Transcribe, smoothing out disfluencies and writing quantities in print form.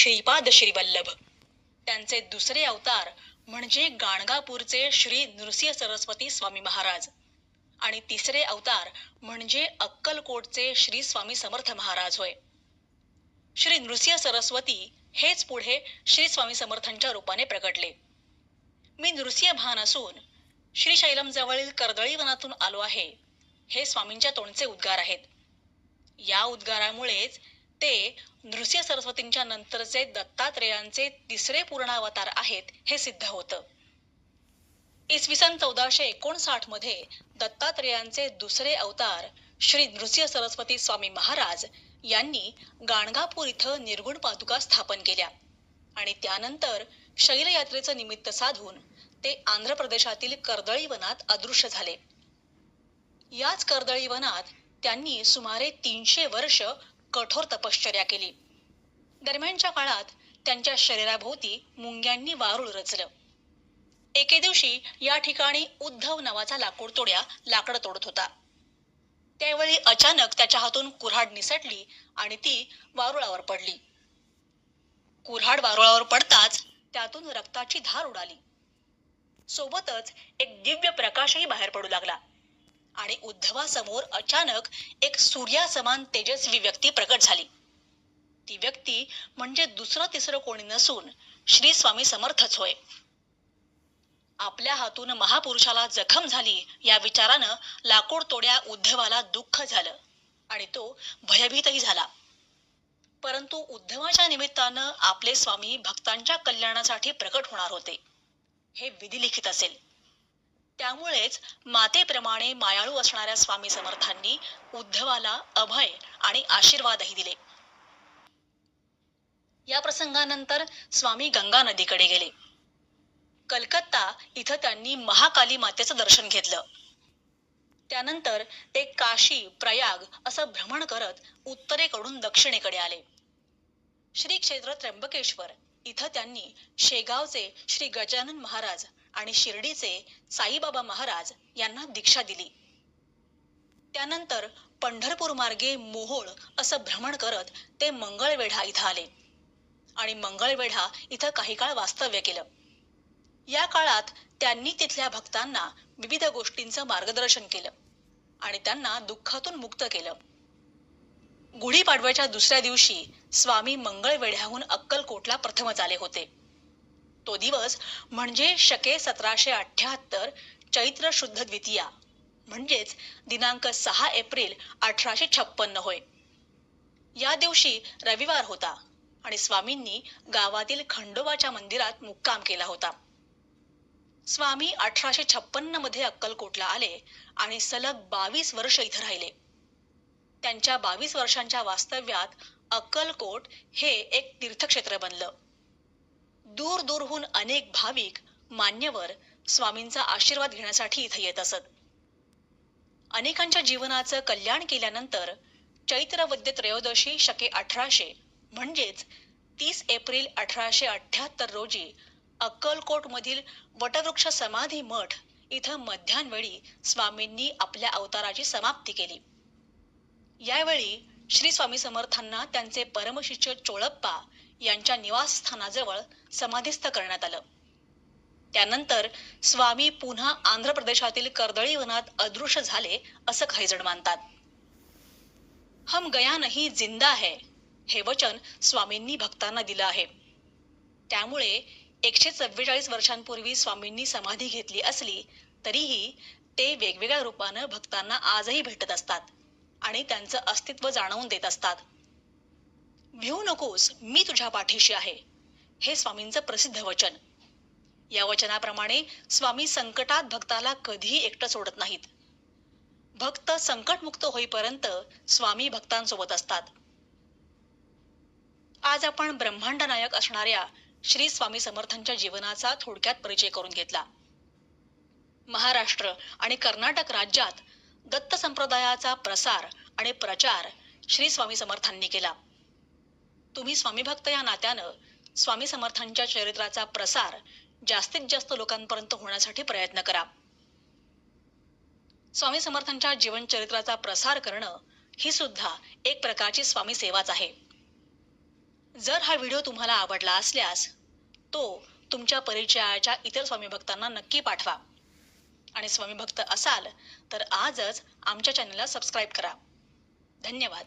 श्रीपाद श्रीवल्लभ. त्यांचे दुसरे अवतार म्हणजे गाणगापूरचे श्री नृसिंह सरस्वती स्वामी महाराज आणि तिसरे अवतार म्हणजे अक्कलकोटचे श्री स्वामी समर्थ महाराज होय. श्री नृसिंह सरस्वती हेच पुढे श्री स्वामी समर्थांच्या रूपाने प्रकटले. मी नृसिंह भान असून श्रीशैलम जवळील कर्दळी वनातून आलो आहे, हे स्वामींच्या तोंडचे उद्गार आहेत. या उद्गारामुळेच ते नृसिंह सरस्वतींच्या नंतरचे दत्तात्रेयांचे तिसरे पूर्णावतार आहेत हे सिद्ध होतं. इसवी सन 1459 मध्ये दत्तात्रेयांचे दुसरे अवतार श्री नृसिंह सरस्वती स्वामी महाराज यांनी गाणगापूर इथं निर्गुण पादुका स्थापन केल्या आणि त्यानंतर शैलयात्रेचं निमित्त साधून ते आंध्र प्रदेशातील कर्दळी वनात अदृश्य झाले. याच कर्दळी वनात त्यांनी सुमारे 300 वर्ष कठोर तपश्चर्या केली. दरम्यानच्या काळात त्यांच्या शरीराभोवती मुंग्यांनी वारुळ रचलं. एके दिवशी या ठिकाणी उद्धव नावाचा लाकूडतोड्या लाकडं तोडत होता. त्यावेळी अचानक त्याच्या हातून कुऱ्हाड निसटली आणि ती वारुळावर पडली. कुऱ्हाड वारुळावर पडताच त्यातून रक्ताची धार उडाली. सोबतच एक दिव्य प्रकाशही बाहेर पडू लागला आणि उद्धवासमोर अचानक एक सूर्यासमान तेजस्वी व्यक्ती प्रकट झाली. ती व्यक्ती म्हणजे दुसरं तिसरं कोणी नसून श्री स्वामी समर्थच होय. आपल्या हातून महापुरुषाला जखम झाली या विचारानं लाकूड तोड्या उद्धवाला दुःख झालं आणि तो भयभीतही झाला. परंतु उद्धवाच्या निमित्तानं आपले स्वामी भक्तांच्या कल्याणासाठी प्रकट होणार होते हे विधिलिखित असेल. त्यामुळेच मातेप्रमाणे मायाळू असणाऱ्या स्वामी समर्थांनी उद्धवाला अभय आणि आशीर्वादही दिले. या प्रसंगानंतर स्वामी गंगा नदीकडे गेले. कलकत्ता इथं त्यांनी महाकाली मातेचं दर्शन घेतलं. त्यानंतर ते काशी प्रयाग असं भ्रमण करत उत्तरेकडून दक्षिणेकडे आले. श्री क्षेत्र त्र्यंबकेश्वर इथं त्यांनी शेगावचे श्री गजानन महाराज आणि शिर्डीचे साईबाबा महाराज यांना दीक्षा दिली. त्यानंतर पंढरपूर मार्गे मोहोळ असं भ्रमण करत ते मंगळवेढा इथं आले आणि मंगळवेढा इथं काही काळ वास्तव्य केलं. या काळात त्यांनी तिथल्या भक्तांना विविध गोष्टींचं मार्गदर्शन केलं आणि त्यांना दुःखातून मुक्त केलं. गुढीपाडव्याच्या दुसऱ्या दिवशी स्वामी मंगळवेढ्याहून अक्कलकोटला प्रथमच आले होते. तो दिवस म्हणजे शके 1778 चैत्र शुद्ध द्वितीया म्हणजेच दिनांक 6 एप्रिल 1856 होय. या दिवशी रविवार होता आणि स्वामींनी गावातील खंडोबाच्या मंदिरात मुक्काम केला होता. स्वामी 1856 मध्ये अक्कलकोटला आले आणि सलग 22 वर्ष इथं राहिले. त्यांच्या 22 वर्षांच्या वास्तव्यात अक्कलकोट हे एक तीर्थक्षेत्र बनलं. दूर दूरहून अनेक भाविक मान्यवर स्वामींचा आशीर्वाद घेण्यासाठी इथं येत असत. अनेकांच्या जीवनाचं कल्याण केल्यानंतर चैत्र वद्य त्रयोदशी शके 1800 म्हणजेच 30 एप्रिल 1878 रोजी अक्कलकोट मधील वटवृक्ष समाधी मठ इथं मध्यानवेळी स्वामींनी आपल्या अवताराची समाप्ती केली. यावेळी श्री स्वामी समर्थांना त्यांचे परमशिष्य चोळप्पा यांच्या निवासस्थानाजवळ समाधीस्थ करण्यात आलं. त्यानंतर स्वामी पुन्हा आंध्र प्रदेशातील कर्दळी वनात अदृश्य झाले असं काही जण मानतात. हम गया नहीं जिंदा है हे वचन स्वामींनी भक्तांना दिलं आहे. त्यामुळे 144 वर्षांपूर्वी स्वामींनी समाधी घेतली असली तरीही ते वेगवेगळ्या रूपानं भक्तांना आजही भेटत असतात आणि त्यांचं अस्तित्व जाणवून देत असतात. भिवू नकोस, मी तुझ्या पाठीशी आहे, हे स्वामींचं प्रसिद्ध वचन. या वचनाप्रमाणे स्वामी संकटात भक्ताला कधीही एकटं सोडत नाहीत. भक्त संकटमुक्त होईपर्यंत स्वामी भक्तांसोबत असतात. आज आपण ब्रह्मांड नायक असणाऱ्या श्री स्वामी समर्थांच्या जीवनाचा थोडक्यात परिचय करून घेतला. महाराष्ट्र आणि कर्नाटक राज्यात दत्त संप्रदायाचा प्रसार आणि प्रचार श्री स्वामी समर्थांनी केला. तुम्ही स्वामी भक्त या नात्यानं स्वामी समर्थांच्या चरित्राचा प्रसार जास्तीत जास्त लोकांपर्यंत होण्यासाठी प्रयत्न करा. स्वामी समर्थांच्या जीवन चरित्राचा प्रसार करणं ही सुद्धा एक प्रकारची स्वामी सेवाच आहे. जर हा व्हिडिओ तुम्हाला आवडला असल्यास तो तुमच्या परिचयाच्या इतर स्वामी भक्तांना नक्की पाठवा. आणि स्वामी भक्त असाल तर आजच आमच्या चॅनलला सबस्क्राईब करा. धन्यवाद.